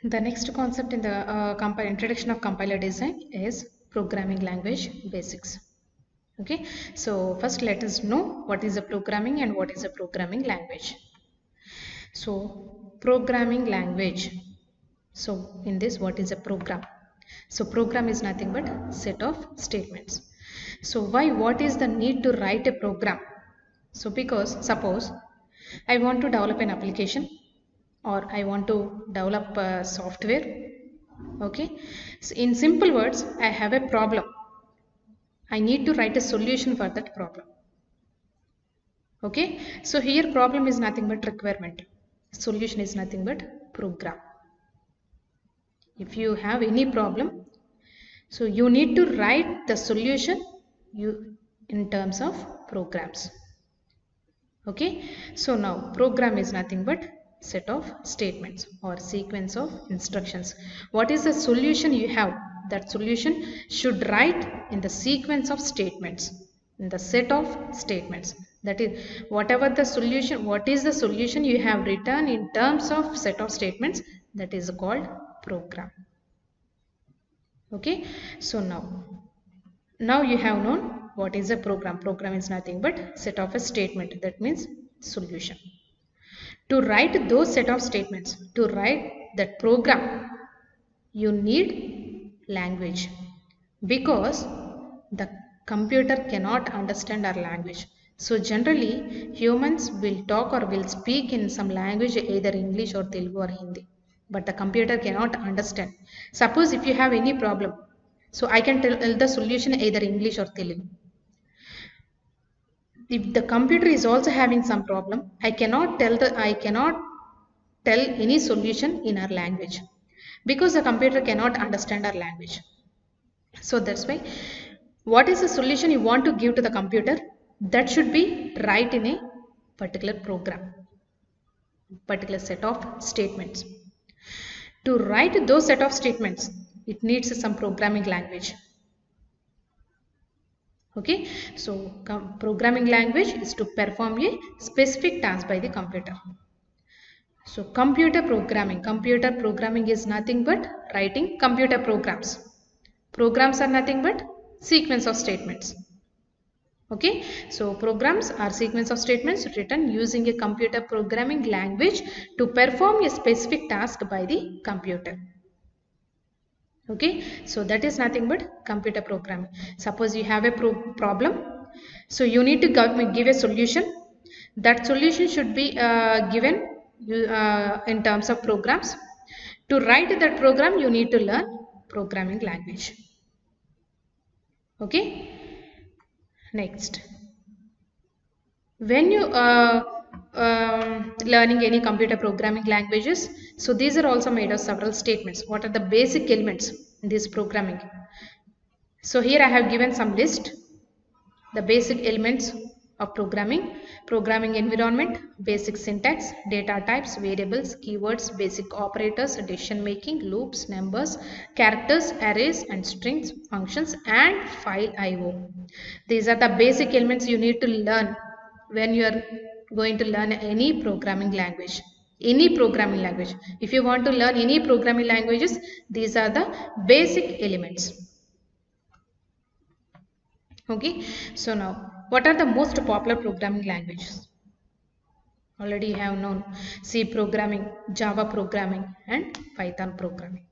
The next concept in the introduction of compiler design is programming language basics. Okay, so first let us know what is a programming and what is a programming language. So programming language. So in this, what is a program? So program is nothing but set of statements. So what is the need to write a program? So because suppose I want to develop an application or I want to develop a software. Okay, so in simple words, I have a problem. I need to write a solution for that problem. Okay, so here problem is nothing but requirement. Solution is nothing but program. If you have any problem, so you need to write the solution in terms of programs. Okay, so now program is nothing but set of statements or sequence of instructions. What is the solution you have? That solution should write in the sequence of statements, in the set of statements. That is, whatever the solution, what is the solution you have written in terms of set of statements, that is called program. Okay, so now you have known what is a program. Program is nothing but set of a statement, that means solution. To write those set of statements, to write that program, you need language, because the computer cannot understand our language. So generally humans will talk or will speak in some language, either English or Telugu or Hindi, but the computer cannot understand. Suppose if you have any problem, so I can tell the solution either English or Telugu. If the computer is also having some problem, I cannot tell any solution in our language, because the computer cannot understand our language. So that's why what is the solution you want to give to the computer, that should be right in a particular program, particular set of statements. To write those set of statements, it needs some programming language. Okay, so programming language is to perform a specific task by the computer. So computer programming is nothing but writing computer programs. Programs are nothing but sequence of statements. Okay, so programs are sequence of statements written using a computer programming language to perform a specific task by the computer. Okay, so that is nothing but computer programming. Suppose you have a problem, so you need to give a solution. That solution should be given in terms of programs. To write that program, you need to learn programming language. Okay, next, when you learning any computer programming languages, so these are also made of several statements. What are the basic elements in this programming? So here I have given some list, the basic elements of programming environment, basic syntax, data types, variables, keywords, basic operators, decision making, loops, numbers, characters, arrays and strings, functions and file IO. These are the basic elements you need to learn when you are going to learn any programming language. If you want to learn any programming languages, these are the basic elements. Okay, so now what are the most popular programming languages? Already you have known C programming, Java programming and Python programming.